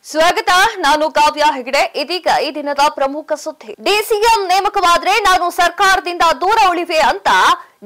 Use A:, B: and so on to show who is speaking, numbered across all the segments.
A: ಸ್ವಾಗತ. ನಾನು ಕಾವ್ಯ ಹೆಗಡೆ. ಇದೀಗ ಈ ದಿನದ ಪ್ರಮುಖ ಸುದ್ದಿ. ಡಿಸಿಎಂ ನೇಮಕವಾದ್ರೆ ನಾನು ಸರ್ಕಾರದಿಂದ ದೂರ ಉಳಿವೆ ಅಂತ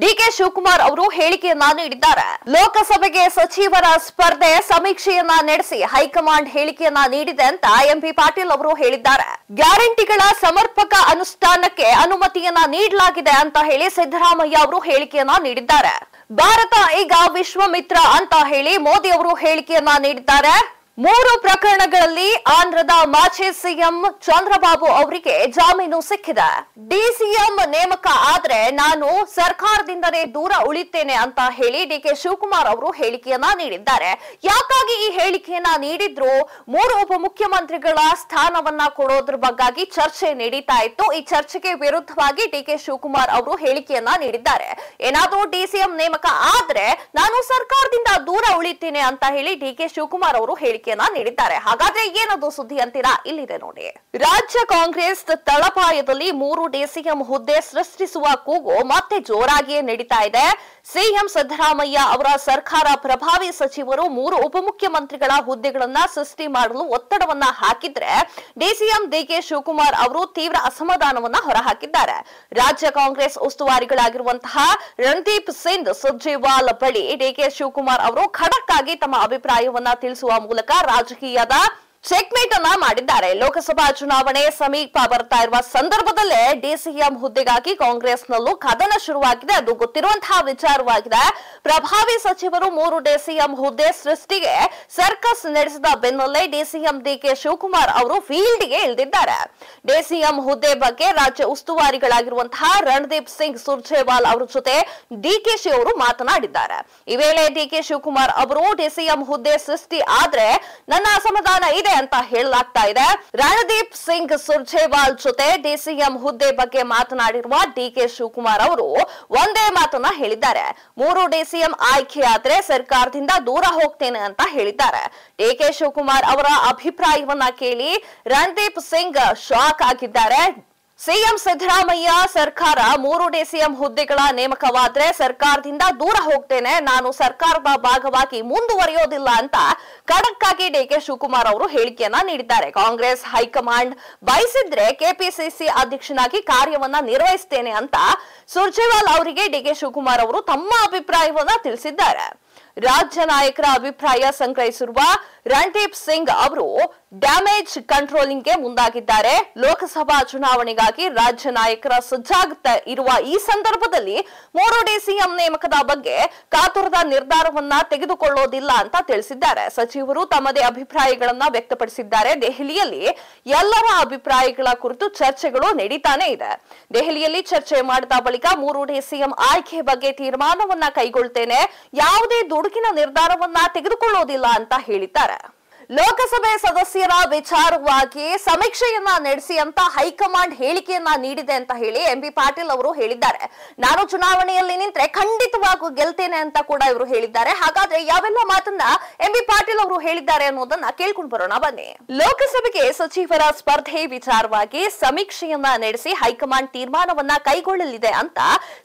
A: ಡಿಕೆ ಶಿವಕುಮಾರ್ ಅವರು ಹೇಳಿಕೆಯನ್ನ ನೀಡಿದ್ದಾರೆ. ಲೋಕಸಭೆಗೆ ಸಚಿವರ ಸ್ಪರ್ಧೆ ಸಮೀಕ್ಷೆಯನ್ನ ನಡೆಸಿ ಹೈಕಮಾಂಡ್ ಹೇಳಿಕೆಯನ್ನ ನೀಡಿದೆ ಅಂತ ಎಂಪಿ ಪಾಟೀಲ್ ಅವರು ಹೇಳಿದ್ದಾರೆ. ಗ್ಯಾರಂಟಿಗಳ ಸಮರ್ಪಕ ಅನುಷ್ಠಾನಕ್ಕೆ ಅನುಮತಿಯನ್ನ ನೀಡಲಾಗಿದೆ ಅಂತ ಹೇಳಿ ಸಿದ್ದರಾಮಯ್ಯ ಅವರು ಹೇಳಿಕೆಯನ್ನ ನೀಡಿದ್ದಾರೆ. ಭಾರತ ಈಗ ವಿಶ್ವಮಿತ್ರ ಅಂತ ಹೇಳಿ ಮೋದಿ ಅವರು ಹೇಳಿಕೆಯನ್ನ ನೀಡಿದ್ದಾರೆ. 3 ಪ್ರಕರಣಗಳಲ್ಲಿ ಆಂಧ್ರದ ಮಾಜಿ ಸಿಎಂ ಚಂದ್ರಬಾಬು ಅವರಿಗೆ ಜಾಮೀನು ಸಿಕ್ಕಿದೆ. ಡಿಸಿಎಂ ನೇಮಕ ಆದ್ರೆ ನಾನು ಸರ್ಕಾರದಿಂದಲೇ ದೂರ ಉಳಿತೇನೆ ಅಂತ ಹೇಳಿ ಡಿಕೆ ಶಿವಕುಮಾರ್ ಅವರು ಹೇಳಿಕೆಯನ್ನ ನೀಡಿದ್ದಾರೆ. ಯಾಕಾಗಿ ಈ ಹೇಳಿಕೆಯನ್ನ ನೀಡಿದ್ರು? 3 ಉಪಮುಖ್ಯಮಂತ್ರಿಗಳ ಸ್ಥಾನವನ್ನ ಕೊಡೋದ್ರ ಬಗ್ಗಾಗಿ ಚರ್ಚೆ ನಡೀತಾ ಇತ್ತು. ಈ ಚರ್ಚೆಗೆ ವಿರುದ್ಧವಾಗಿ ಡಿಕೆ ಶಿವಕುಮಾರ್ ಅವರು ಹೇಳಿಕೆಯನ್ನ ನೀಡಿದ್ದಾರೆ. ಏನಾದ್ರೂ ಡಿಸಿಎಂ ನೇಮಕ ಆದ್ರೆ ನಾನು ಸರ್ಕಾರದಿಂದ ದೂರ ಉಳಿತೇನೆ ಅಂತ ಹೇಳಿ ಡಿಕೆ ಶಿವಕುಮಾರ್ ಅವರು ಹೇಳಿಕೆ ನೀಡಿದ್ದಾರೆ. ಹಾಗಾದ್ರೆ ಏನದು ಸುದ್ದಿ ಅಂತೀರಾ? ಇಲ್ಲಿದೆ ನೋಡಿ. ರಾಜ್ಯ ಕಾಂಗ್ರೆಸ್ ತಳಪಾಯದಲ್ಲಿ 3 ಡಿಸಿಎಂ ಹುದ್ದೆ ಸೃಷ್ಟಿಸುವ ಕೂಗು ಮತ್ತೆ ಜೋರಾಗಿಯೇ ನಡೀತಾ ಇದೆ. ಸಿಎಂ ಸಿದ್ದರಾಮಯ್ಯ ಅವರ ಸರ್ಕಾರ ಪ್ರಭಾವಿ ಸಚಿವರು 3 ಉಪಮುಖ್ಯಮಂತ್ರಿಗಳ ಹುದ್ದೆಗಳನ್ನ ಸೃಷ್ಟಿ ಮಾಡಲು ಒತ್ತಡವನ್ನ ಹಾಕಿದ್ರೆ ಡಿಸಿಎಂ ಡಿಕೆ ಶಿವಕುಮಾರ್ ಅವರು ತೀವ್ರ ಅಸಮಾಧಾನವನ್ನ ಹೊರಹಾಕಿದ್ದಾರೆ. ರಾಜ್ಯ ಕಾಂಗ್ರೆಸ್ ಉಸ್ತುವಾರಿಗಳಾಗಿರುವಂತಹ ರಣದೀಪ್ ಸಿಂಗ್ ಸುರ್ಜೇವಾಲ್ ಬಳಿ ಡಿಕೆ ಶಿವಕುಮಾರ್ ಅವರು ಖಡಕ್ ಆಗಿ ತಮ್ಮ ಅಭಿಪ್ರಾಯವನ್ನ ತಿಳಿಸುವ ಮೂಲಕ ರಾಜಕೀಯದ ಚೆಕ್ಮೇಟ್ ಅನ್ನ ಮಾಡಿದ್ದಾರೆ. ಲೋಕಸಭಾ ಚುನಾವಣೆ ಸಮೀಪ ಬರ್ತಾ ಇರುವ ಸಂದರ್ಭದಲ್ಲೇ ಡಿಸಿಎಂ ಹುದ್ದೆಗಾಗಿ ಕಾಂಗ್ರೆಸ್ನಲ್ಲೂ ಕದನ ಶುರುವಾಗಿದೆ. ಅದು ಗೊತ್ತಿರುವಂತಹ ವಿಚಾರವಾಗಿದೆ. ಪ್ರಭಾವಿ ಸಚಿವರು 3 ಡಿಸಿಎಂ ಹುದ್ದೆ ಸೃಷ್ಟಿಗೆ ಸರ್ಕಸ್ ನಡೆಸಿದ ಬೆನ್ನಲ್ಲೇ ಡಿಸಿಎಂ ಡಿಕೆ ಶಿವಕುಮಾರ್ ಅವರು ಫೀಲ್ಡ್ಗೆ ಇಳಿದಿದ್ದಾರೆ. ಡಿಸಿಎಂ ಹುದ್ದೆ ಬಗ್ಗೆ ರಾಜ್ಯ ಉಸ್ತುವಾರಿಗಳಾಗಿರುವಂತಹ ರಣದೀಪ್ ಸಿಂಗ್ ಸುರ್ಜೇವಾಲ್ ಅವರ ಜೊತೆ ಡಿಕೆಶಿ ಅವರು ಮಾತನಾಡಿದ್ದಾರೆ. ಈ ವೇಳೆ ಡಿಕೆ ಶಿವಕುಮಾರ್ ಅವರು ಡಿಸಿಎಂ ಹುದ್ದೆ ಸೃಷ್ಟಿ ಆದ್ರೆ ನನ್ನ ಅಸಮಾಧಾನ ಇದೆ ಅಂತ ಹೇಳಲಾಗ್ತಾ ಇದೆ. ರಣದೀಪ್ ಸಿಂಗ್ ಸುರ್ಜೇವಾಲ್ ಜೊತೆ ಡಿಸಿಎಂ ಹುದ್ದೆ ಬಗ್ಗೆ ಮಾತನಾಡಿರುವ ಡಿಕೆ ಶಿವಕುಮಾರ್ ಅವರು ಒಂದೇ ಮಾತನ್ನ ಹೇಳಿದ್ದಾರೆ. 3 ಡಿಸಿಎಂ ಆಯ್ಕೆಯಾದ್ರೆ ಸರ್ಕಾರದಿಂದ ದೂರ ಹೋಗ್ತೇನೆ ಅಂತ ಹೇಳಿದ್ದಾರೆ. ಡಿಕೆ ಶಿವಕುಮಾರ್ ಅವರ ಅಭಿಪ್ರಾಯವನ್ನ ಕೇಳಿ ರಣದೀಪ್ ಸಿಂಗ್ ಶಾಕ್ ಆಗಿದ್ದಾರೆ. ಸಿಎಂ ಸಿದ್ದರಾಮಯ್ಯ ಸರ್ಕಾರ 3 ಡಿಸಿಎಂ ಹುದ್ದೆಗಳ ನೇಮಕವಾದ್ರೆ ಸರ್ಕಾರದಿಂದ ದೂರ ಹೋಗ್ತೇನೆ, ನಾನು ಸರ್ಕಾರದ ಭಾಗವಾಗಿ ಮುಂದುವರಿಯೋದಿಲ್ಲ ಅಂತ ಖಡಕ್ ಆಗಿ ಡಿಕೆ ಶಿವಕುಮಾರ್ ಅವರು ಹೇಳಿಕೆಯನ್ನ ನೀಡಿದ್ದಾರೆ. ಕಾಂಗ್ರೆಸ್ ಹೈಕಮಾಂಡ್ ಬಯಸಿದ್ರೆ ಕೆಪಿಸಿಸಿ ಅಧ್ಯಕ್ಷನಾಗಿ ಕಾರ್ಯವನ್ನ ನಿರ್ವಹಿಸ್ತೇನೆ ಅಂತ ಸುರ್ಜೇವಾಲ್ ಅವರಿಗೆ ಡಿಕೆ ಶಿವಕುಮಾರ್ ಅವರು ತಮ್ಮ ಅಭಿಪ್ರಾಯವನ್ನ ತಿಳಿಸಿದ್ದಾರೆ. ರಾಜ್ಯ ನಾಯಕರ ಅಭಿಪ್ರಾಯ ಸಂಗ್ರಹಿಸಿರುವ ರಣದೀಪ್ ಸಿಂಗ್ ಅವರು ಡ್ಯಾಮೇಜ್ ಕಂಟ್ರೋಲಿಂಗ್ಗೆ ಮುಂದಾಗಿದ್ದಾರೆ. ಲೋಕಸಭಾ ಚುನಾವಣೆಗಾಗಿ ರಾಜ್ಯ ನಾಯಕರ ಸಜ್ಜಾಗುತ್ತಾ ಇರುವ ಈ ಸಂದರ್ಭದಲ್ಲಿ 3 ಡಿಸಿಎಂ ನೇಮಕದ ಬಗ್ಗೆ ಕಾತುರದ ನಿರ್ಧಾರವನ್ನ ತೆಗೆದುಕೊಳ್ಳೋದಿಲ್ಲ ಅಂತ ತಿಳಿಸಿದ್ದಾರೆ. ಸಚಿವರು ತಮ್ಮದೇ ಅಭಿಪ್ರಾಯಗಳನ್ನ ವ್ಯಕ್ತಪಡಿಸಿದ್ದಾರೆ. ದೆಹಲಿಯಲ್ಲಿ ಎಲ್ಲರ ಅಭಿಪ್ರಾಯಗಳ ಕುರಿತು ಚರ್ಚೆಗಳು ನಡೀತಾನೆ ಇದೆ. ದೆಹಲಿಯಲ್ಲಿ ಚರ್ಚೆ ಮಾಡಿದ ಬಳಿಕ 3 ಡಿಸಿಎಂ ಆಯ್ಕೆ ಬಗ್ಗೆ ತೀರ್ಮಾನವನ್ನ ಕೈಗೊಳ್ತೇನೆ, ಯಾವುದೇ ದುಡುಕಿನ ನಿರ್ಧಾರವನ್ನ ತೆಗೆದುಕೊಳ್ಳೋದಿಲ್ಲ ಅಂತ ಹೇಳಿದ್ದಾರೆ. ಲೋಕಸಭೆ ಸದಸ್ಯರ ವಿಚಾರವಾಗಿ ಸಮೀಕ್ಷೆಯನ್ನ ನಡೆಸಿ ಅಂತ ಹೈಕಮಾಂಡ್ ಹೇಳಿಕೆಯನ್ನ ನೀಡಿದೆ ಅಂತ ಹೇಳಿ ಎಂಪಿ ಪಾಟೀಲ್ ಅವರು ಹೇಳಿದ್ದಾರೆ. ನಾನು ಚುನಾವಣೆಯಲ್ಲಿ ನಿಂತ್ರೆ ಖಂಡಿತವಾಗೂ ಗೆಲ್ತೇನೆ ಅಂತ ಕೂಡ ಇವರು ಹೇಳಿದ್ದಾರೆ. ಹಾಗಾದ್ರೆ ಯಾವೆಲ್ಲ ಮಾತನ್ನ ಎಂಪಿ ಪಾಟೀಲ್ ಅವರು ಹೇಳಿದ್ದಾರೆ ಅನ್ನೋದನ್ನ ಕೇಳ್ಕೊಂಡು ಬರೋಣ ಬನ್ನಿ. ಲೋಕಸಭೆಗೆ ಸಚಿವರ ಸ್ಪರ್ಧೆ ವಿಚಾರವಾಗಿ ಸಮೀಕ್ಷೆಯನ್ನ ನಡೆಸಿ ಹೈಕಮಾಂಡ್ ತೀರ್ಮಾನವನ್ನ ಕೈಗೊಳ್ಳಲಿದೆ ಅಂತ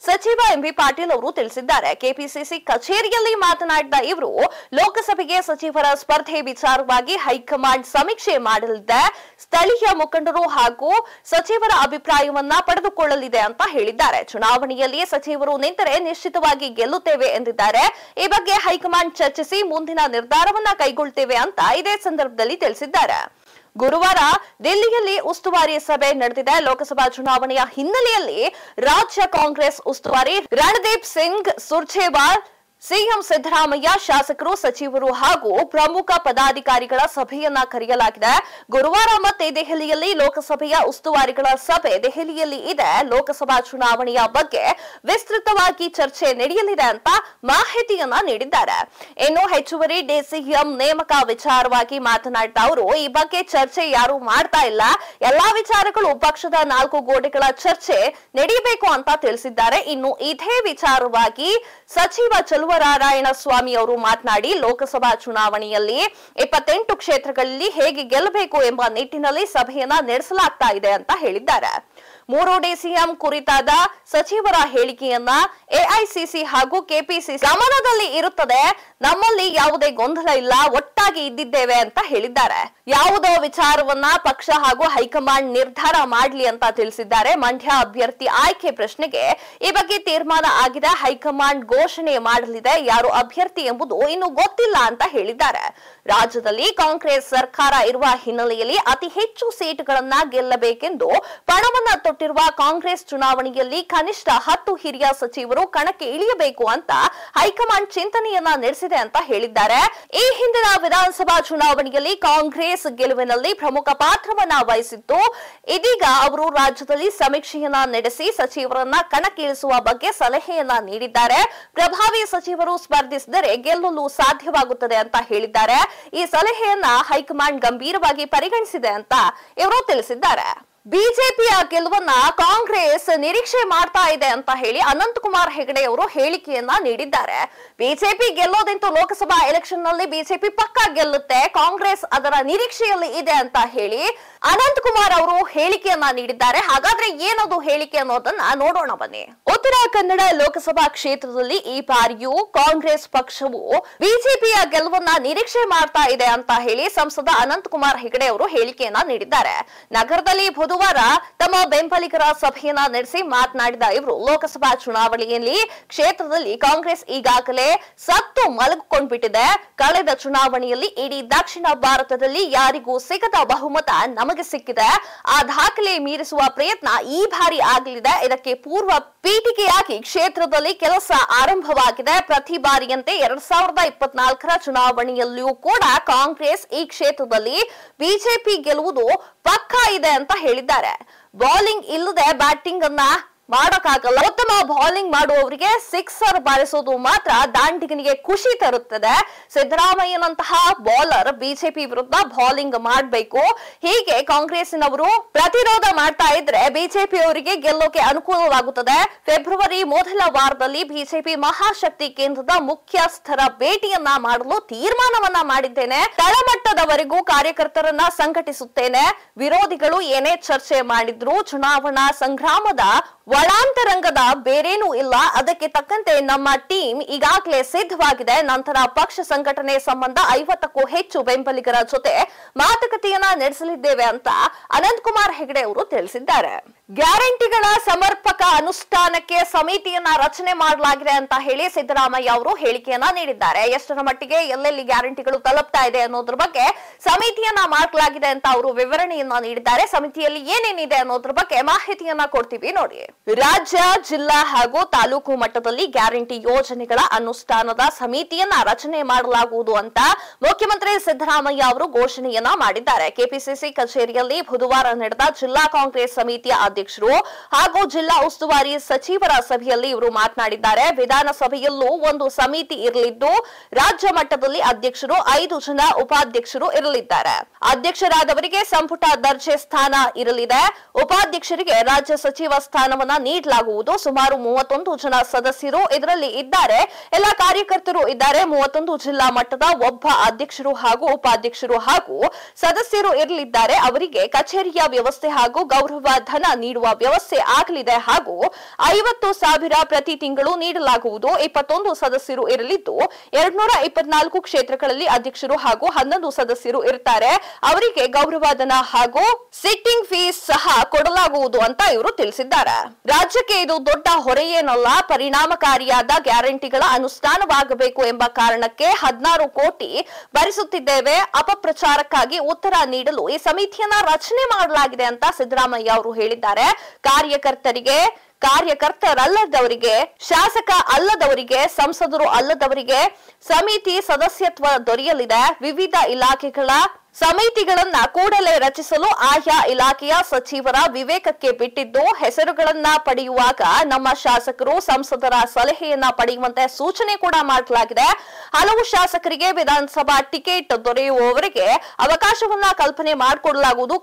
A: ಸಚಿವ ಎಂಪಿ ಪಾಟೀಲ್ ಅವರು ತಿಳಿಸಿದ್ದಾರೆ. ಕೆಪಿಸಿಸಿ ಕಚೇರಿಯಲ್ಲಿ ಮಾತನಾಡಿದ ಇವರು ಲೋಕಸಭೆಗೆ ಸಚಿವರ ಸ್ಪರ್ಧೆ ವಿಚಾರವಾಗಿ ಹೈಕಮಾಂಡ್ ಸಮೀಕ್ಷೆ ಮಾಡಲಿದೆ, ಸ್ಥಳೀಯ ಮುಖಂಡರು ಹಾಗೂ ಸಚಿವರ ಅಭಿಪ್ರಾಯವನ್ನ ಪಡೆದುಕೊಳ್ಳಲಿದೆ ಅಂತ ಹೇಳಿದ್ದಾರೆ. ಚುನಾವಣೆಯಲ್ಲಿ ಸಚಿವರು ನಿಂತರೆ ನಿಶ್ಚಿತವಾಗಿ ಗೆಲ್ಲುತ್ತೇವೆ ಎಂದಿದ್ದಾರೆ. ಈ ಬಗ್ಗೆ ಹೈಕಮಾಂಡ್ ಚರ್ಚಿಸಿ ಮುಂದಿನ ನಿರ್ಧಾರವನ್ನ ಕೈಗೊಳ್ಳುತ್ತೇವೆ ಅಂತ ಇದೇ ಸಂದರ್ಭದಲ್ಲಿ ತಿಳಿಸಿದ್ದಾರೆ. ಗುರುವಾರ ದಿಲ್ಲಿಯಲ್ಲಿ ಉಸ್ತುವಾರಿ ಸಭೆ ನಡೆದಿದೆ. ಲೋಕಸಭಾ ಚುನಾವಣೆಯ ಹಿನ್ನೆಲೆಯಲ್ಲಿ ರಾಜ್ಯ ಕಾಂಗ್ರೆಸ್ ಉಸ್ತುವಾರಿ ರಣದೀಪ್ ಸಿಂಗ್ ಸುರ್ಜೇವಾಲ್, ಸಿಎಂ ಸಿದ್ದರಾಮಯ್ಯ, ಶಾಸಕರು, ಸಚಿವರು ಹಾಗೂ ಪ್ರಮುಖ ಪದಾಧಿಕಾರಿಗಳ ಸಭೆಯನ್ನ ಕರೆಯಲಾಗಿದೆ. ಗುರುವಾರ ಮತ್ತೆ ದೆಹಲಿಯಲ್ಲಿ ಲೋಕಸಭೆಯ ಉಸ್ತುವಾರಿಗಳ ಸಭೆ ದೆಹಲಿಯಲ್ಲಿ ಇದೆ. ಲೋಕಸಭಾ ಚುನಾವಣೆಯ ಬಗ್ಗೆ ವಿಸ್ತೃತವಾಗಿ ಚರ್ಚೆ ನಡೆಯಲಿದೆ ಅಂತ ಮಾಹಿತಿಯನ್ನ ನೀಡಿದ್ದಾರೆ. ಇನ್ನು ಹೆಚ್ಚುವರಿ ಡಿಸಿಎಂ ನೇಮಕ ವಿಚಾರವಾಗಿ ಮಾತನಾಡಿದ ಅವರು ಈ ಬಗ್ಗೆ ಚರ್ಚೆ ಯಾರು ಮಾಡ್ತಾ ಇಲ್ಲ, ಎಲ್ಲಾ ವಿಚಾರಗಳು ಪಕ್ಷದ 4 ಗೋಡೆಗಳ ಚರ್ಚೆ ನಡೆಯಬೇಕು ಅಂತ ತಿಳಿಸಿದ್ದಾರೆ. ಇನ್ನು ಇದೇ ವಿಚಾರವಾಗಿ ಸಚಿವ ನಾರಾಯಣ ಸ್ವಾಮಿ ಅವರು ಮಾತನಾಡಿ ಲೋಕಸಭಾ ಚುನಾವಣೆಯಲ್ಲಿ 28 ಕ್ಷೇತ್ರಗಳಲ್ಲಿ ಹೇಗೆ ಗೆಲ್ಲಬೇಕು ಎಂಬ ನಿಟ್ಟಿನಲ್ಲಿ ಸಭೆಯನ್ನ ನಡೆಸಲಾಗ್ತಾ ಇದೆ ಅಂತ ಹೇಳಿದ್ದಾರೆ. 3 ಡಿಸಿಎಂ ಕುರಿತಾದ ಸಚಿವರ ಹೇಳಿಕೆಯನ್ನ ಎಐಸಿಸಿ ಹಾಗೂ ಕೆಪಿಸಿಸಿ ಗಮನದಲ್ಲಿ ಇರುತ್ತದೆ. ನಮ್ಮಲ್ಲಿ ಯಾವುದೇ ಗೊಂದಲ ಇಲ್ಲ, ಒಟ್ಟಾಗಿ ಇದ್ದಿದ್ದೇವೆ ಅಂತ ಹೇಳಿದ್ದಾರೆ. ಯಾವುದೋ ವಿಚಾರವನ್ನ ಪಕ್ಷ ಹಾಗೂ ಹೈಕಮಾಂಡ್ ನಿರ್ಧಾರ ಮಾಡಲಿ ಅಂತ ತಿಳಿಸಿದ್ದಾರೆ. ಮಂಡ್ಯ ಅಭ್ಯರ್ಥಿ ಆಯ್ಕೆ ಪ್ರಶ್ನೆಗೆ ಈ ಬಗ್ಗೆ ತೀರ್ಮಾನ ಆಗಿದೆ, ಹೈಕಮಾಂಡ್ ಘೋಷಣೆ ಮಾಡಲಿದೆ, ಯಾರು ಅಭ್ಯರ್ಥಿ ಎಂಬುದು ಇನ್ನು ಗೊತ್ತಿಲ್ಲ ಅಂತ ಹೇಳಿದ್ದಾರೆ. ರಾಜ್ಯದಲ್ಲಿ ಕಾಂಗ್ರೆಸ್ ಸರ್ಕಾರ ಇರುವ ಹಿನ್ನೆಲೆಯಲ್ಲಿ ಅತಿ ಹೆಚ್ಚು ಸೀಟುಗಳನ್ನ ಗೆಲ್ಲಬೇಕೆಂದು ಪಣವನ್ನ ತೊಟ್ಟಿರುವ ಕಾಂಗ್ರೆಸ್ ಚುನಾವಣೆಯಲ್ಲಿ ಕನಿಷ್ಠ 10 ಹಿರಿಯ ಸಚಿವರು ಕಣಕ್ಕೆ ಇಳಿಯಬೇಕು ಅಂತ ಹೈಕಮಾಂಡ್ ಚಿಂತನೆಯನ್ನ ನಡೆಸಿದೆ ಅಂತ ಹೇಳಿದ್ದಾರೆ. ಈ ಹಿಂದಿನ ವಿಧಾನಸಭಾ ಚುನಾವಣೆಯಲ್ಲಿ ಕಾಂಗ್ರೆಸ್ ಗೆಲುವಿನಲ್ಲಿ ಪ್ರಮುಖ ಪಾತ್ರವನ್ನ ವಹಿಸಿತ್ತು. ಇದೀಗ ಅವರು ರಾಜ್ಯದಲ್ಲಿ ಸಮೀಕ್ಷೆಯನ್ನ ನಡೆಸಿ ಸಚಿವರನ್ನ ಕಣಕ್ಕಿಳಿಸುವ ಬಗ್ಗೆ ಸಲಹೆಯನ್ನ ನೀಡಿದ್ದಾರೆ. ಪ್ರಭಾವಿ ಸಚಿವರು ಸ್ಪರ್ಧಿಸಿದರೆ ಗೆಲ್ಲಲು ಸಾಧ್ಯವಾಗುತ್ತದೆ ಅಂತ ಹೇಳಿದ್ದಾರೆ. ಈ ಸಲಹೆಯನ್ನ ಹೈಕಮಾಂಡ್ ಗಂಭೀರವಾಗಿ ಪರಿಗಣಿಸಿದೆ ಅಂತ ಇವರು ತಿಳಿಸಿದ್ದಾರೆ. ಬಿಜೆಪಿಯ ಗೆಲುವನ್ನ ಕಾಂಗ್ರೆಸ್ ನಿರೀಕ್ಷೆ ಮಾಡ್ತಾ ಇದೆ ಅಂತ ಹೇಳಿ ಅನಂತಕುಮಾರ್ ಹೆಗಡೆ ಅವರು ಹೇಳಿಕೆಯನ್ನ ನೀಡಿದ್ದಾರೆ. ಬಿಜೆಪಿ ಗೆಲ್ಲೋದಂತೂ ಲೋಕಸಭಾ ಎಲೆಕ್ಷನ್ ನಲ್ಲಿ ಬಿಜೆಪಿ ಪಕ್ಕ ಗೆಲ್ಲುತ್ತೆ, ಕಾಂಗ್ರೆಸ್ ಅದರ ನಿರೀಕ್ಷೆಯಲ್ಲಿ ಇದೆ ಅಂತ ಹೇಳಿ ಅನಂತಕುಮಾರ್ ಅವರು ಹೇಳಿಕೆಯನ್ನ ನೀಡಿದ್ದಾರೆ. ಹಾಗಾದ್ರೆ ಏನದು ಹೇಳಿಕೆ ಅನ್ನೋದನ್ನ ನೋಡೋಣ ಬನ್ನಿ. ಉತ್ತರ ಕನ್ನಡ ಲೋಕಸಭಾ ಕ್ಷೇತ್ರದಲ್ಲಿ ಈ ಬಾರಿಯೂ ಕಾಂಗ್ರೆಸ್ ಪಕ್ಷವು ಬಿಜೆಪಿಯ ಗೆಲುವನ್ನ ನಿರೀಕ್ಷೆ ಮಾಡ್ತಾ ಇದೆ ಅಂತ ಹೇಳಿ ಸಂಸದ ಅನಂತಕುಮಾರ್ ಹೆಗಡೆ ಅವರು ಹೇಳಿಕೆಯನ್ನ ನೀಡಿದ್ದಾರೆ. ನಗರದಲ್ಲಿ ಬುಧವಾರ ತಮ್ಮ ಬೆಂಬಲಿಗರ ಸಭೆಯನ್ನ ನಡೆಸಿ ಮಾತನಾಡಿದ ಇವರು ಲೋಕಸಭಾ ಚುನಾವಣೆಯಲ್ಲಿ ಕ್ಷೇತ್ರದಲ್ಲಿ ಕಾಂಗ್ರೆಸ್ ಈಗಾಗಲೇ ಸತ್ತು ಮಲಗಿಕೊಂಡ್ಬಿಟ್ಟಿದೆ. ಕಳೆದ ಚುನಾವಣೆಯಲ್ಲಿ ಇಡೀ ದಕ್ಷಿಣ ಭಾರತದಲ್ಲಿ ಯಾರಿಗೂ ಸಿಗದ ಬಹುಮತ ನಮಗೆ ಸಿಕ್ಕಿದೆ. ಆ ದಾಖಲೆ ಮೀರಿಸುವ ಪ್ರಯತ್ನ ಈ ಬಾರಿ ಆಗಲಿದೆ. ಇದಕ್ಕೆ ಪೂರ್ವ ಪೀಠಿಕೆಯಾಗಿ ಕ್ಷೇತ್ರದಲ್ಲಿ ಕೆಲಸ ಆರಂಭವಾಗಿದೆ. ಪ್ರತಿ ಬಾರಿಯಂತೆ 2024ರ ಚುನಾವಣೆಯಲ್ಲಿಯೂ ಕೂಡ ಕಾಂಗ್ರೆಸ್ ಈ ಕ್ಷೇತ್ರದಲ್ಲಿ ಬಿಜೆಪಿ ಗೆಲ್ಲುವುದು ಪಕ್ಕಾ ಇದೆ ಅಂತ ಹೇಳಿದ್ದಾರೆ. ಬೌಲಿಂಗ್ ಇಲ್ಲದೆ ಬ್ಯಾಟಿಂಗ್ ಅನ್ನ ಮಾಡೋಕ್ಕಾಗಲ್ಲ. ಉತ್ತಮ ಬೌಲಿಂಗ್ ಮಾಡುವವರಿಗೆ ಸಿಕ್ಸರ್ ಬಾರಿಸೋದು ಮಾತ್ರ ದಾಂಡಿಗನಿಗೆ ಖುಷಿ ತರುತ್ತದೆ. ಸಿದ್ದರಾಮಯ್ಯನಂತಹ ಬೌಲರ್ ಬಿಜೆಪಿ ವಿರುದ್ಧ ಬೌಲಿಂಗ್ ಮಾಡಬೇಕು. ಹೀಗೆ ಕಾಂಗ್ರೆಸ್ನವರು ಪ್ರತಿರೋಧ ಮಾಡ್ತಾ ಇದ್ರೆ ಬಿಜೆಪಿ ಅವರಿಗೆ ಗೆಲ್ಲೋಕೆ ಅನುಕೂಲವಾಗುತ್ತದೆ. ಫೆಬ್ರವರಿ ಮೊದಲ ವಾರದಲ್ಲಿ ಬಿಜೆಪಿ ಮಹಾಶಕ್ತಿ ಕೇಂದ್ರದ ಮುಖ್ಯಸ್ಥರ ಭೇಟಿಯನ್ನ ಮಾಡಲು ತೀರ್ಮಾನವನ್ನ ಮಾಡಿದ್ದೇನೆ. ತಳಮಟ್ಟದವರೆಗೂ ಕಾರ್ಯಕರ್ತರನ್ನ ಸಂಘಟಿಸುತ್ತೇನೆ. ವಿರೋಧಿಗಳು ಏನೇ ಚರ್ಚೆ ಮಾಡಿದ್ರು ಚುನಾವಣಾ ಸಂಗ್ರಾಮದ ಒಳಾಂತರಂಗದ ಬೇರೇನೂ ಇಲ್ಲ. ಅದಕ್ಕೆ ತಕ್ಕಂತೆ ನಮ್ಮ ಟೀಮ್ ಈಗಾಗಲೇ ಸಿದ್ಧವಾಗಿದೆ. ನಂತರ ಪಕ್ಷ ಸಂಘಟನೆ ಸಂಬಂಧ 50ಕ್ಕೂ ಹೆಚ್ಚು ಬೆಂಬಲಿಗರ ಜೊತೆ ಮಾತುಕತೆಯನ್ನ ನಡೆಸಲಿದ್ದೇವೆ ಅಂತ ಅನಂತಕುಮಾರ್ ಹೆಗಡೆ ಅವರು ತಿಳಿಸಿದ್ದಾರೆ. ಗ್ಯಾರಂಟಿಗಳ ಸಮರ್ಪಕ ಅನುಷ್ಠಾನಕ್ಕೆ ಸಮಿತಿಯನ್ನ ರಚನೆ ಮಾಡಲಾಗಿದೆ ಅಂತ ಹೇಳಿ ಸಿದ್ದರಾಮಯ್ಯ ಅವರು ಹೇಳಿಕೆಯನ್ನ ನೀಡಿದ್ದಾರೆ. ಎಷ್ಟರ ಮಟ್ಟಿಗೆ ಎಲ್ಲೆಲ್ಲಿ ಗ್ಯಾರಂಟಿಗಳು ತಲುಪ್ತಾ ಇದೆ ಅನ್ನೋದ್ರ ಬಗ್ಗೆ ಸಮಿತಿಯನ್ನ ಮಾಡಲಾಗಿದೆ ಅಂತ ಅವರು ವಿವರಣೆಯನ್ನ ನೀಡಿದ್ದಾರೆ. ಸಮಿತಿಯಲ್ಲಿ ಏನೇನಿದೆ ಅನ್ನೋದ್ರ ಬಗ್ಗೆ ಮಾಹಿತಿಯನ್ನ ಕೊಡ್ತೀವಿ ನೋಡಿ. ರಾಜ್ಯ, ಜಿಲ್ಲಾ ಹಾಗೂ ತಾಲೂಕು ಮಟ್ಟದಲ್ಲಿ ಗ್ಯಾರಂಟಿ ಯೋಜನೆಗಳ ಅನುಷ್ಠಾನದ ಸಮಿತಿಯನ್ನ ರಚನೆ ಮಾಡಲಾಗುವುದು ಅಂತ ಮುಖ್ಯಮಂತ್ರಿ ಸಿದ್ದರಾಮಯ್ಯ ಅವರು ಘೋಷಣೆಯನ್ನ ಮಾಡಿದ್ದಾರೆ. ಕೆಪಿಸಿಸಿ ಕಚೇರಿಯಲ್ಲಿ ಬುಧವಾರ ನಡೆದ ಜಿಲ್ಲಾ ಕಾಂಗ್ರೆಸ್ ಸಮಿತಿಯ ಅಧ್ಯಕ್ಷರು ಹಾಗೂ ಜಿಲ್ಲಾ ಉಸ್ತುವಾರಿ ಸಚಿವರ ಸಭೆಯಲ್ಲಿ ಇವರು ಮಾತನಾಡಿದ್ದಾರೆ. ವಿಧಾನಸಭೆಯಲ್ಲೂ ಒಂದು ಸಮಿತಿ ಇರಲಿದ್ದು ರಾಜ್ಯ ಮಟ್ಟದಲ್ಲಿ ಅಧ್ಯಕ್ಷರು 5 ಜನ ಉಪಾಧ್ಯಕ್ಷರು ಇರಲಿದ್ದಾರೆ. ಅಧ್ಯಕ್ಷರಾದವರಿಗೆ ಸಂಪುಟ ದರ್ಜೆ ಸ್ಥಾನ ಇರಲಿದೆ. ಉಪಾಧ್ಯಕ್ಷರಿಗೆ ರಾಜ್ಯ ಸಚಿವ ಸ್ಥಾನವನ್ನ ನೀಡಲಾಗುವುದು. ಸುಮಾರು 31 ಜನ ಸದಸ್ಯರು ಇದರಲ್ಲಿ ಇದ್ದಾರೆ. ಎಲ್ಲ ಕಾರ್ಯಕರ್ತರು ಇದ್ದಾರೆ. 31 ಜಿಲ್ಲಾ ಮಟ್ಟದ ಒಬ್ಬ ಅಧ್ಯಕ್ಷರು ಹಾಗೂ ಉಪಾಧ್ಯಕ್ಷರು ಹಾಗೂ ಸದಸ್ಯರು ಇರಲಿದ್ದಾರೆ. ಅವರಿಗೆ ಕಚೇರಿಯ ವ್ಯವಸ್ಥೆ ಹಾಗೂ ಗೌರವ ಧನ ನೀಡುವ ವ್ಯವಸ್ಥೆ ಆಗಲಿದೆ ಹಾಗೂ 50,000 ಪ್ರತಿ ತಿಂಗಳು ನೀಡಲಾಗುವುದು. 21 ಸದಸ್ಯರು ಇರಲಿದ್ದು 224 ಕ್ಷೇತ್ರಗಳಲ್ಲಿ ಅಧ್ಯಕ್ಷರು ಹಾಗೂ 11 ಸದಸ್ಯರು ಇರುತ್ತಾರೆ. ಅವರಿಗೆ ಗೌರವ ಧನ ಹಾಗೂ ಸಿಟ್ಟಿಂಗ್ ಫೀಸ್ ಸಹ ಕೊಡಲಾಗುವುದು ಅಂತ ಇವರು ತಿಳಿಸಿದ್ದಾರೆ. ರಾಜ್ಯಕ್ಕೆ ಇದು ದೊಡ್ಡ ಹೊರೆಯೇನಲ್ಲ. ಪರಿಣಾಮಕಾರಿಯಾದ ಗ್ಯಾರಂಟಿಗಳ ಅನುಷ್ಠಾನವಾಗಬೇಕು ಎಂಬ ಕಾರಣಕ್ಕೆ 16 ಕೋಟಿ ಭರಿಸುತ್ತಿದ್ದೇವೆ. ಅಪಪ್ರಚಾರಕ್ಕಾಗಿ ಉತ್ತರ ನೀಡಲು ಈ ಸಮಿತಿಯನ್ನ ರಚನೆ ಮಾಡಲಾಗಿದೆ ಅಂತ ಸಿದ್ದರಾಮಯ್ಯ ಅವರು ಹೇಳಿದ್ದಾರೆ. ಕಾರ್ಯಕರ್ತರಲ್ಲದವರಿಗೆ, ಶಾಸಕ ಅಲ್ಲದವರಿಗೆ, ಸಂಸದರು ಅಲ್ಲದವರಿಗೆ ಸಮಿತಿ ಸದಸ್ಯತ್ವ ದೊರೆಯಲಿದೆ. ವಿವಿಧ ಇಲಾಖೆಗಳ ಸಮಿತಿಗಳನ್ನ ಕೂಡಲೇ ರಚಿಸಲು ಆಯಾ ಇಲಾಖೆಯ ಸಚಿವರ ವಿವೇಕಕ್ಕೆ ಬಿಟ್ಟಿದ್ದು, ಹೆಸರುಗಳನ್ನ ಪಡೆಯುವಾಗ ನಮ್ಮ ಶಾಸಕರು ಸಂಸದರ ಸಲಹೆಯನ್ನ ಪಡೆಯುವಂತೆ ಸೂಚನೆ ಕೂಡ ಮಾಡಲಾಗಿದೆ. ಹಲವು ಶಾಸಕರಿಗೆ ವಿಧಾನಸಭಾ ಟಿಕೆಟ್ ದೊರೆಯುವವರಿಗೆ ಅವಕಾಶವನ್ನ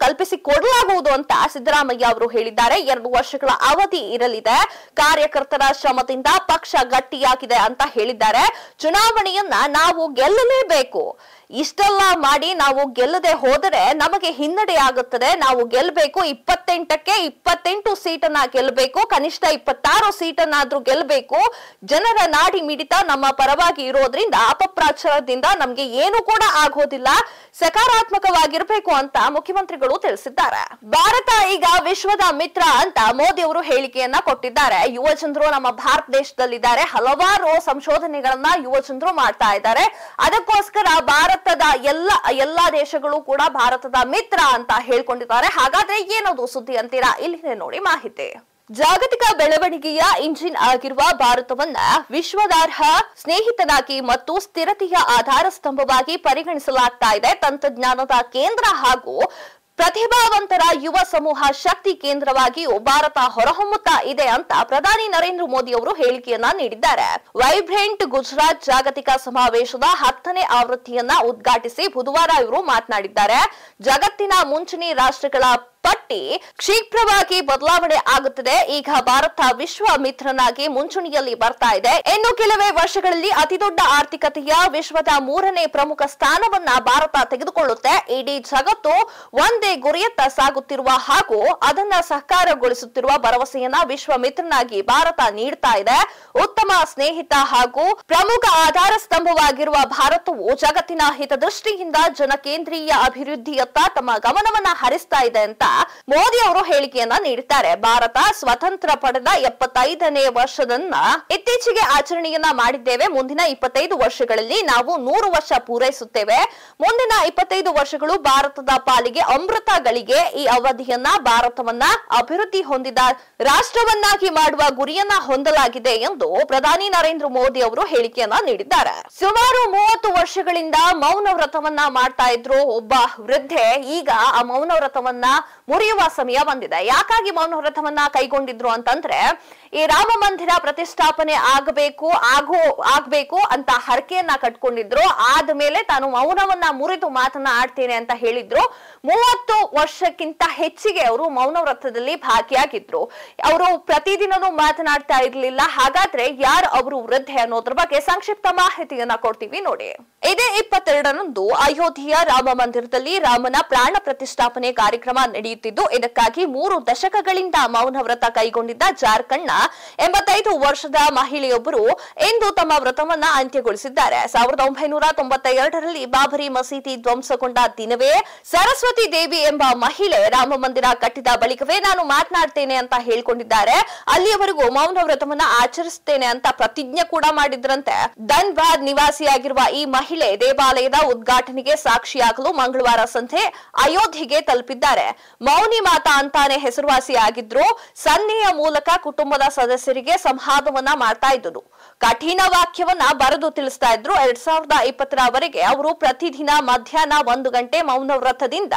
A: ಕಲ್ಪಿಸಿಕೊಡಲಾಗುವುದು ಅಂತ ಸಿದ್ದರಾಮಯ್ಯ ಅವರು ಹೇಳಿದ್ದಾರೆ. 2 ವರ್ಷಗಳ ಅವಧಿ ಇರಲಿದೆ. ಕಾರ್ಯಕರ್ತರ ಶ್ರಮದಿಂದ ಪಕ್ಷ ಗಟ್ಟಿಯಾಗಿದೆ ಅಂತ ಹೇಳಿದ್ದಾರೆ. ಚುನಾವಣೆಯನ್ನ ನಾವು ಗೆಲ್ಲಲೇಬೇಕು. ಇಷ್ಟೆಲ್ಲ ಮಾಡಿ ನಾವು ಗೆಲ್ಲದೆ ಹೋದರೆ ನಮಗೆ ಹಿನ್ನಡೆ ಆಗುತ್ತದೆ. ನಾವು ಗೆಲ್ಲಬೇಕು, 28ಕ್ಕೆ 28 ಸೀಟನ್ನ ಗೆಲ್ಲಬೇಕು, ಕನಿಷ್ಠ 26 ಸೀಟನ್ನಾದ್ರೂ ಗೆಲ್ಲಬೇಕು. ಜನರ ನಾಡಿ ಮಿಡಿತ ನಮ್ಮ ಪರವಾಗಿ ಇರೋದ್ರಿಂದ ಅಪಪ್ರಚಾರದಿಂದ ನಮ್ಗೆ ಏನು ಕೂಡ ಆಗೋದಿಲ್ಲ, ಸಕಾರಾತ್ಮಕವಾಗಿರ್ಬೇಕು ಅಂತ ಮುಖ್ಯಮಂತ್ರಿಗಳು ತಿಳಿಸಿದ್ದಾರೆ. ಭಾರತ ಈಗ ವಿಶ್ವದ ಮಿತ್ರ ಅಂತ ಮೋದಿ ಅವರು ಹೇಳಿಕೆಯನ್ನ ಕೊಟ್ಟಿದ್ದಾರೆ. ಯುವ ಜನರು ನಮ್ಮ ಭಾರತ ದೇಶದಲ್ಲಿದ್ದಾರೆ, ಹಲವಾರು ಸಂಶೋಧನೆಗಳನ್ನ ಯುವ ಜನರು ಮಾಡ್ತಾ ಇದ್ದಾರೆ. ಅದಕ್ಕೋಸ್ಕರ ಭಾರತದ ಎಲ್ಲಾ ದೇಶಗಳು ಕೂಡ ಭಾರತದ ಮಿತ್ರ ಅಂತ ಹೇಳ್ಕೊಂಡಿದ್ದಾರೆ. ಹಾಗಾದ್ರೆ ಏನದು ಸುದ್ದಿ ಅಂತೀರಾ? ಇಲ್ಲಿದೆ ನೋಡಿ ಮಾಹಿತಿ. ಜಾಗತಿಕ ಬೆಳವಣಿಗೆಯ ಇಂಜಿನ್ ಆಗಿರುವ ಭಾರತವನ್ನ ವಿಶ್ವದಾರ್ಹ ಸ್ನೇಹಿತನಾಗಿ ಮತ್ತು ಸ್ಥಿರತೆಯ ಆಧಾರ ಸ್ತಂಭವಾಗಿ ಪರಿಗಣಿಸಲಾಗ್ತಾ ಇದೆ. ತಂತ್ರಜ್ಞಾನದ ಕೇಂದ್ರ ಹಾಗೂ ಪ್ರತಿಭಾವಂತರ ಯುವ ಸಮೂಹ ಶಕ್ತಿ ಕೇಂದ್ರವಾಗಿಯೂ ಭಾರತ ಹೊರಹೊಮ್ಮುತ್ತಾ ಇದೆ ಅಂತ ಪ್ರಧಾನಿ ನರೇಂದ್ರ ಮೋದಿ ಅವರು ಹೇಳಿಕೆಯನ್ನ ನೀಡಿದ್ದಾರೆ. ವೈಬ್ರೆಂಟ್ ಗುಜರಾತ್ ಜಾಗತಿಕ ಸಮಾವೇಶದ 10ನೇ ಆವೃತ್ತಿಯನ್ನ ಉದ್ಘಾಟಿಸಿ ಬುಧವಾರ ಇವರು ಮಾತನಾಡಿದ್ದಾರೆ. ಜಗತ್ತಿನ ಮುಂಚೂಣಿ ರಾಷ್ಟ್ರಗಳ ಪಟ್ಟಿ ಶೀಘ್ರವಾಗಿ ಬದಲಾವಣೆ ಆಗುತ್ತದೆ. ಈಗ ಭಾರತ ವಿಶ್ವ ಮಿತ್ರನಾಗಿ ಮುಂಚೂಣಿಯಲ್ಲಿ ಬರ್ತಾ ಇದೆ. ಇನ್ನು ಕೆಲವೇ ವರ್ಷಗಳಲ್ಲಿ ಅತಿದೊಡ್ಡ ಆರ್ಥಿಕತೆಯ ವಿಶ್ವದ 3ನೇ ಪ್ರಮುಖ ಸ್ಥಾನವನ್ನ ಭಾರತ ತೆಗೆದುಕೊಳ್ಳುತ್ತೆ. ಇಡೀ ಜಗತ್ತು ಒಂದೇ ಗುರಿಯತ್ತ ಸಾಗುತ್ತಿರುವ ಹಾಗೂ ಅದನ್ನ ಸಹಕಾರಗೊಳಿಸುತ್ತಿರುವ ಭರವಸೆಯನ್ನ ವಿಶ್ವ ಮಿತ್ರನಾಗಿ ಭಾರತ ನೀಡ್ತಾ ಇದೆ. ಉತ್ತಮ ಸ್ನೇಹಿತ ಹಾಗೂ ಪ್ರಮುಖ ಆಧಾರ ಸ್ತಂಭವಾಗಿರುವ ಭಾರತವು ಜಗತ್ತಿನ ಹಿತದೃಷ್ಟಿಯಿಂದ ಜನಕೇಂದ್ರೀಯ ಅಭಿವೃದ್ಧಿಯತ್ತ ತಮ್ಮ ಗಮನವನ್ನ ಹರಿಸ್ತಾ ಇದೆ ಅಂತ ಮೋದಿ ಅವರು ಹೇಳಿಕೆಯನ್ನ ನೀಡಿದ್ದಾರೆ. ಭಾರತ ಸ್ವತಂತ್ರ ಪಡೆದ 75ನೇ ವರ್ಷದನ್ನ ಇತ್ತೀಚೆಗೆ ಆಚರಣೆಯನ್ನ ಮಾಡಿದ್ದೇವೆ. ಮುಂದಿನ 25 ವರ್ಷಗಳಲ್ಲಿ ನಾವು 100 ವರ್ಷ ಪೂರೈಸುತ್ತೇವೆ. ಮುಂದಿನ 25 ವರ್ಷಗಳು ಭಾರತದ ಪಾಲಿಗೆ ಅಮೃತಗಳಿಗೆ. ಈ ಅವಧಿಯನ್ನ ಭಾರತವನ್ನ ಅಭಿವೃದ್ಧಿ ಹೊಂದಿದ ರಾಷ್ಟ್ರವನ್ನಾಗಿ ಮಾಡುವ ಗುರಿಯನ್ನ ಹೊಂದಲಾಗಿದೆ ಎಂದು ಪ್ರಧಾನಿ ನರೇಂದ್ರ ಮೋದಿ ಅವರು ಹೇಳಿಕೆಯನ್ನ ನೀಡಿದ್ದಾರೆ. ಸುಮಾರು 30 ವರ್ಷಗಳಿಂದ ಮೌನ ವ್ರತವನ್ನ ಮಾಡ್ತಾ ಇದ್ರು ಒಬ್ಬ ವೃದ್ಧೆ. ಈಗ ಆ ಮೌನ ವ್ರತವನ್ನ ಮುರಿಯುವ ಸಮಯ ಬಂದಿದೆ. ಯಾಕಾಗಿ ಮೌನ ವ್ರತವನ್ನ ಕೈಗೊಂಡಿದ್ರು ಅಂತಂದ್ರೆ, ಈ ರಾಮ ಮಂದಿರ ಪ್ರತಿಷ್ಠಾಪನೆ ಆಗ್ಬೇಕು ಅಂತ ಹರಕೆಯನ್ನ ಕಟ್ಕೊಂಡಿದ್ರು. ಆದ್ಮೇಲೆ ತಾನು ಮೌನವನ್ನ ಮುರಿದು ಮಾತನಾಡ್ತೇನೆ ಅಂತ ಹೇಳಿದ್ರು. 30 ವರ್ಷಕ್ಕಿಂತ ಹೆಚ್ಚಿಗೆ ಅವರು ಮೌನ ವ್ರತದಲ್ಲಿ ಭಾಗಿಯಾಗಿದ್ರು. ಅವರು ಪ್ರತಿದಿನನೂ ಮಾತನಾಡ್ತಾ ಇರ್ಲಿಲ್ಲ. ಹಾಗಾದ್ರೆ ಯಾರು ಅವರು ವೃದ್ಧೆ ಅನ್ನೋದ್ರ ಬಗ್ಗೆ ಸಂಕ್ಷಿಪ್ತ ಮಾಹಿತಿಯನ್ನ ಕೊಡ್ತೀವಿ ನೋಡಿ. ಇದೇ 22ರಂದು ಅಯೋಧ್ಯೆಯ ರಾಮ ಮಂದಿರದಲ್ಲಿ ರಾಮನ ಪ್ರಾಣ ಪ್ರತಿಷ್ಠಾಪನೆ ಕಾರ್ಯಕ್ರಮ ನಡೆಯುತ್ತಿದ್ದು, ಇದಕ್ಕಾಗಿ 3 ದಶಕಗಳಿಂದ ಮೌನ ವ್ರತ ಕೈಗೊಂಡಿದ್ದ ಜಾರ್ಖಂಡ್ನ 85 ವರ್ಷದ ಮಹಿಳೆಯೊಬ್ಬರು ಇಂದು ತಮ್ಮ ವ್ರತವನ್ನ ಅಂತ್ಯಗೊಳಿಸಿದ್ದಾರೆ. 1992ರಲ್ಲಿ ಬಾಬರಿ ಮಸೀದಿ ಧ್ವಂಸಗೊಂಡ ದಿನವೇ ಸರಸ್ವತಿ ದೇವಿ ಎಂಬ ಮಹಿಳೆ ರಾಮ ಮಂದಿರ ಕಟ್ಟಿದ ಬಳಿಕವೇ ನಾನು ಮಾತನಾಡ್ತೇನೆ ಅಂತ ಹೇಳ್ಕೊಂಡಿದ್ದಾರೆ. ಅಲ್ಲಿಯವರೆಗೂ ಮೌನ ವ್ರತವನ್ನ ಆಚರಿಸುತ್ತೇನೆ ಅಂತ ಪ್ರತಿಜ್ಞೆ ಕೂಡ ಮಾಡಿದ್ರಂತೆ. ಧನ್ಬಾದ್ ನಿವಾಸಿಯಾಗಿರುವ ಈ ಮಹಿಳೆ ದೇವಾಲಯದ ಉದ್ಘಾಟನೆಗೆ ಸಾಕ್ಷಿಯಾಗಲು ಮಂಗಳವಾರ ಸಂಜೆ ಅಯೋಧ್ಯೆಗೆ ತಲುಪಿದ್ದಾರೆ. ಮೌನಿ ಮಾತಾ ಅಂತಾನೆ ಹೆಸರುವಾಸಿಯಾಗಿದ್ರು. ಸನ್ನೆಯ ಮೂಲಕ ಕುಟುಂಬದ ಸದಸ್ಯರಿಗೆ ಸಂವಾದವನ್ನ ಮಾಡ್ತಾ ಇದ್ರು. ಕಠಿಣ ವಾಕ್ಯವನ್ನ ಬರೆದು ತಿಳಿಸ್ತಾ ಇದ್ರು. 2020ರವರೆಗೆ ಅವರು ಪ್ರತಿದಿನ ಮಧ್ಯಾಹ್ನ 1 ಗಂಟೆ ಮೌನ ವ್ರತದಿಂದ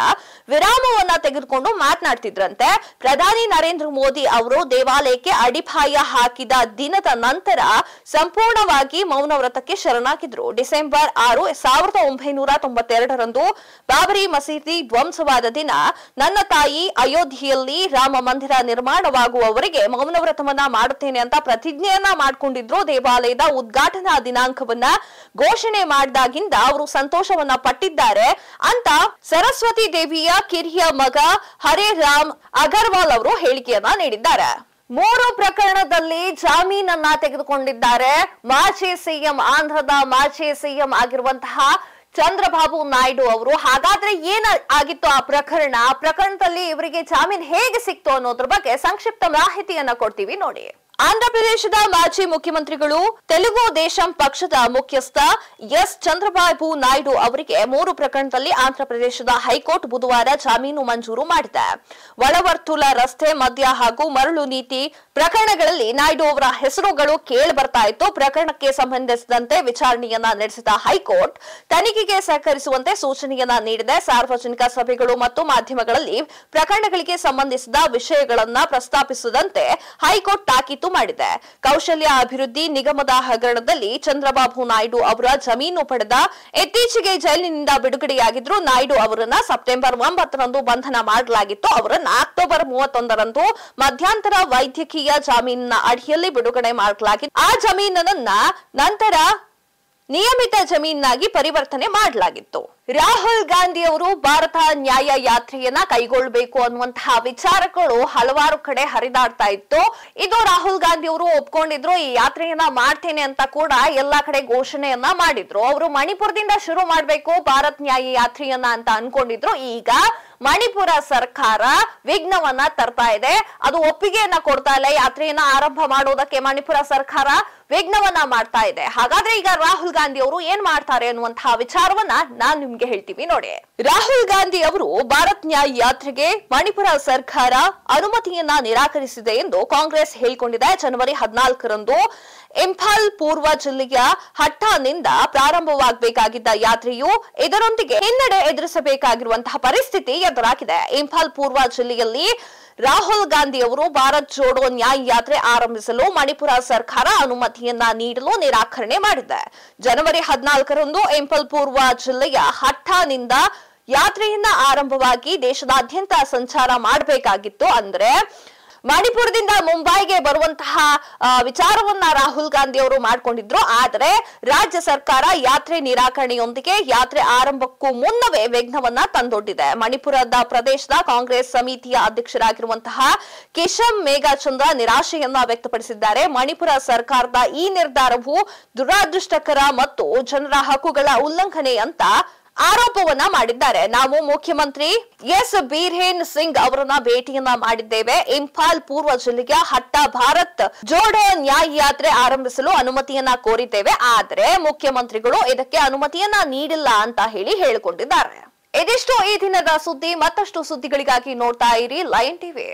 A: ವಿರಾಮವನ್ನ ತೆಗೆದುಕೊಂಡು ಮಾತನಾಡ್ತಿದ್ರಂತೆ. ಪ್ರಧಾನಿ ನರೇಂದ್ರ ಮೋದಿ ಅವರು ದೇವಾಲಯಕ್ಕೆ ಅಡಿಪಾಯ ಹಾಕಿದ ದಿನದ ನಂತರ ಸಂಪೂರ್ಣವಾಗಿ ಮೌನ ವ್ರತಕ್ಕೆ ಶರಣಾಗಿದ್ರು. ಡಿಸೆಂಬರ್ 6, 1992ರಂದು ಬಾಬರಿ ಮಸೀದಿ ಧ್ವಂಸವಾದ ದಿನ ನನ್ನ ತಾಯಿ ಅಯೋಧ್ಯೆಯಲ್ಲಿ ರಾಮ ಮಂದಿರ ನಿರ್ಮಾಣವಾಗುವವರೆಗೆ ಮೌನ ವ್ರತವನ್ನ ಮಾಡುತ್ತೇನೆ ಅಂತ ಪ್ರತಿಜ್ಞೆಯನ್ನ ಮಾಡಿಕೊಂಡಿದ್ರು. ದೇವಾಲಯದ ಉದ್ಘಾಟನಾ ದಿನಾಂಕವನ್ನ ಘೋಷಣೆ ಮಾಡಿದಾಗಿಂದ ಅವರು ಸಂತೋಷವನ್ನ ಪಟ್ಟಿದ್ದಾರೆ ಅಂತ ಸರಸ್ವತಿ ದೇವಿಯ ಕಿರಿಯ ಮಗ ಹರೇ ರಾಮ್ ಅಗರ್ವಾಲ್ ಅವರು ಹೇಳಿಕೆಯನ್ನ ನೀಡಿದ್ದಾರೆ. 3 ಪ್ರಕರಣದಲ್ಲಿ ಜಾಮೀನನ್ನ ತೆಗೆದುಕೊಂಡಿದ್ದಾರೆ. ಮಾಜಿ ಸಿಎಂ, ಆಂಧ್ರದ ಮಾಜಿ ಸಿಎಂ ಆಗಿರುವಂತಹ ಚಂದ್ರಬಾಬು ನಾಯ್ಡು ಅವರು. ಹಾಗಾದ್ರೆ ಏನ ಆಗಿತ್ತು ಆ ಪ್ರಕರಣದಲ್ಲಿ ಇವರಿಗೆ ಜಾಮೀನು ಹೇಗೆ ಸಿಕ್ತು ಅನ್ನೋದ್ರ ಬಗ್ಗೆ ಸಂಕ್ಷಿಪ್ತ ಮಾಹಿತಿಯನ್ನ ಕೊಡ್ತೀವಿ ನೋಡಿ. ಆಂಧ್ರಪ್ರದೇಶದ ಮಾಜಿ ಮುಖ್ಯಮಂತ್ರಿಗಳು ತೆಲುಗು ದೇಶಂ ಪಕ್ಷದ ಮುಖ್ಯಸ್ಥ ಎಸ್ ಚಂದ್ರಬಾಬು ನಾಯ್ಡು ಅವರಿಗೆ 3 ಪ್ರಕರಣದಲ್ಲಿ ಆಂಧ್ರಪ್ರದೇಶದ ಹೈಕೋರ್ಟ್ ಬುಧವಾರ ಜಾಮೀನು ಮಂಜೂರು ಮಾಡಿದೆ. ಒಳವರ್ತುಲ ರಸ್ತೆ ಮದ್ಯ ಹಾಗೂ ಮರಳು ನೀತಿ ಪ್ರಕರಣಗಳಲ್ಲಿ ನಾಯ್ಡು ಅವರ ಹೆಸರುಗಳು ಕೇಳಿ ಬರ್ತಾ ಇತ್ತು. ಪ್ರಕರಣಕ್ಕೆ ಸಂಬಂಧಿಸಿದಂತೆ ವಿಚಾರಣೆಯನ್ನ ನಡೆಸಿದ ಹೈಕೋರ್ಟ್ ತನಿಖೆಗೆ ಸಹಕರಿಸುವಂತೆ ಸೂಚನೆಯನ್ನ ನೀಡಿದೆ. ಸಾರ್ವಜನಿಕ ಸಭೆಗಳು ಮತ್ತು ಮಾಧ್ಯಮಗಳಲ್ಲಿ ಪ್ರಕರಣಗಳಿಗೆ ಸಂಬಂಧಿಸಿದ ವಿಷಯಗಳನ್ನ ಪ್ರಸ್ತಾಪಿಸದಂತೆ ಹೈಕೋರ್ಟ್ ತಾಕೀತು ಮಾಡಿದೆ. ಕೌಶಲ್ಯ ಅಭಿವೃದ್ಧಿ ನಿಗಮದ ಹಗರಣದಲ್ಲಿ ಚಂದ್ರಬಾಬು ನಾಯ್ಡು ಅವರ ಜಮೀನು ಪಡೆದ ಇತ್ತೀಚೆಗೆ ಜೈಲಿನಿಂದ ಬಿಡುಗಡೆಯಾಗಿದ್ರು. ನಾಯ್ಡು ಅವರನ್ನ ಸೆಪ್ಟೆಂಬರ್ 9ರಂದು ಬಂಧನ ಮಾಡಲಾಗಿತ್ತು. ಅವರನ್ನ ಅಕ್ಟೋಬರ್ 31ರಂದು ಮಧ್ಯಂತರ ವೈದ್ಯಕೀಯ ಜಾಮೀನಿನ ಅಡಿಯಲ್ಲಿ ಬಿಡುಗಡೆ ಮಾಡಲಾಗಿತ್ತು. ಆ ಜಾಮೀನನ್ನ ನಂತರ ನಿಯಮಿತ ಜಮೀನಾಗಿ ಪರಿವರ್ತನೆ ಮಾಡಲಾಗಿತ್ತು. ರಾಹುಲ್ ಗಾಂಧಿ ಅವರು ಭಾರತ ನ್ಯಾಯ ಯಾತ್ರೆಯನ್ನ ಕೈಗೊಳ್ಳಬೇಕು ಅನ್ನುವಂತಹ ವಿಚಾರಗಳು ಹಲವಾರು ಕಡೆ ಹರಿದಾಡ್ತಾ ಇತ್ತು. ಇದು ರಾಹುಲ್ ಗಾಂಧಿ ಅವರು ಒಪ್ಕೊಂಡಿದ್ರು, ಈ ಯಾತ್ರೆಯನ್ನ ಮಾಡ್ತೇನೆ ಅಂತ ಕೂಡ ಎಲ್ಲಾ ಕಡೆ ಘೋಷಣೆಯನ್ನ ಮಾಡಿದ್ರು. ಅವರು ಮಣಿಪುರದಿಂದ ಶುರು ಮಾಡಬೇಕು ಭಾರತ್ ನ್ಯಾಯ ಯಾತ್ರೆಯನ್ನ ಅಂತ ಅನ್ಕೊಂಡಿದ್ರು. ಈಗ ಮಣಿಪುರ ಸರ್ಕಾರ ವಿಘ್ನವನ್ನ ತರ್ತಾ ಇದೆ, ಅದು ಒಪ್ಪಿಗೆಯನ್ನ ಕೊಡ್ತಾ ಇಲ್ಲ. ಯಾತ್ರೆಯನ್ನ ಆರಂಭ ಮಾಡೋದಕ್ಕೆ ಮಣಿಪುರ ಸರ್ಕಾರ ವಿಘ್ನವನ್ನ ಮಾಡ್ತಾ ಇದೆ. ಹಾಗಾದ್ರೆ ಈಗ ರಾಹುಲ್ ಗಾಂಧಿ ಅವರು ಏನ್ ಮಾಡ್ತಾರೆ ಅನ್ನುವಂತಹ ವಿಚಾರವನ್ನ ನಾನ್ ನಿಮ್ಗೆ ಹೇಳ್ತೀವಿ ನೋಡಿ. ರಾಹುಲ್ ಗಾಂಧಿ ಅವರು ಭಾರತ್ ನ್ಯಾಯ ಯಾತ್ರೆಗೆ ಮಣಿಪುರ ಸರ್ಕಾರ ಅನುಮತಿಯನ್ನ ನಿರಾಕರಿಸಿದೆ ಎಂದು ಕಾಂಗ್ರೆಸ್ ಹೇಳಿಕೊಂಡಿದೆ. ಜನವರಿ 14ರಂದು ಇಂಫಾಲ್ ಪೂರ್ವ ಜಿಲ್ಲೆಯ ಹಟ್ಟಾನಿಂದ ಪ್ರಾರಂಭವಾಗಬೇಕಾಗಿದ್ದ ಯಾತ್ರೆಯು ಇದರೊಂದಿಗೆ ಹಿನ್ನಡೆ ಎದುರಿಸಬೇಕಾಗಿರುವಂತಹ ಪರಿಸ್ಥಿತಿ ಎದುರಾಗಿದೆ. ಇಂಫಾಲ್ ಪೂರ್ವ ಜಿಲ್ಲೆಯಲ್ಲಿ ರಾಹುಲ್ ಗಾಂಧಿ ಅವರು ಭಾರತ್ ಜೋಡೋ ನ್ಯಾಯ ಯಾತ್ರೆ ಆರಂಭಿಸಲು ಮಣಿಪುರ ಸರ್ಕಾರ ಅನುಮತಿಯನ್ನ ನೀಡಲು ನಿರಾಕರಣೆ ಮಾಡಿದೆ. ಜನವರಿ 14ರಂದು ಇಂಫಾಲ್ ಪೂರ್ವ ಜಿಲ್ಲೆಯ ಹಟ್ಟಾನಿಂದ ಯಾತ್ರೆಯನ್ನ ಆರಂಭವಾಗಿ ದೇಶದಾದ್ಯಂತ ಸಂಚಾರ ಮಾಡಬೇಕಾಗಿತ್ತು. ಅಂದ್ರೆ ಮಣಿಪುರದಿಂದ ಮುಂಬೈಗೆ ಬರುವಂತಹ ವಿಚಾರವನ್ನ ರಾಹುಲ್ ಗಾಂಧಿ ಅವರು ಮಾಡಿಕೊಂಡಿದ್ರು. ಆದರೆ ರಾಜ್ಯ ಸರ್ಕಾರ ಯಾತ್ರೆ ನಿರಾಕರಣೆಯೊಂದಿಗೆ ಯಾತ್ರೆ ಆರಂಭಕ್ಕೂ ಮುನ್ನವೇ ವಿಘ್ನವನ್ನ ತಂದೊಡ್ಡಿದೆ. ಮಣಿಪುರದ ಪ್ರದೇಶದ ಕಾಂಗ್ರೆಸ್ ಸಮಿತಿಯ ಅಧ್ಯಕ್ಷರಾಗಿರುವಂತಹ ಕಿಶಮ್ ಮೇಘಚಂದ್ರ ನಿರಾಶೆಯನ್ನ ವ್ಯಕ್ತಪಡಿಸಿದ್ದಾರೆ. ಮಣಿಪುರ ಸರ್ಕಾರದ ಈ ನಿರ್ಧಾರವು ದುರದೃಷ್ಟಕರ ಮತ್ತು ಜನರ ಹಕ್ಕುಗಳ ಉಲ್ಲಂಘನೆ ಅಂತ ಆರೋಪವನ್ನ ಮಾಡಿದ್ದಾರೆ. ನಾವು ಮುಖ್ಯಮಂತ್ರಿ ಎಸ್ ಬೀರೇನ್ ಸಿಂಗ್ ಅವರನ್ನ ಭೇಟಿಯನ್ನ ಮಾಡಿದ್ದೇವೆ. ಇಂಫಾಲ್ ಪೂರ್ವ ಜಿಲ್ಲೆಯ ಹಟ್ಟ ಭಾರತ್ ಜೋಡೋ ನ್ಯಾಯ ಯಾತ್ರೆ ಆರಂಭಿಸಲು ಅನುಮತಿಯನ್ನ ಕೋರಿದ್ದೇವೆ, ಆದರೆ ಮುಖ್ಯಮಂತ್ರಿಗಳು ಇದಕ್ಕೆ ಅನುಮತಿಯನ್ನ ನೀಡಿಲ್ಲ ಅಂತ ಹೇಳಿಕೊಂಡಿದ್ದಾರೆ. ಇದಿಷ್ಟು ಈ ದಿನದ ಸುದ್ದಿ. ಮತ್ತಷ್ಟು ಸುದ್ದಿಗಳಿಗಾಗಿ ನೋಡ್ತಾ ಇರಿ ಲಯನ್ ಟಿವಿ.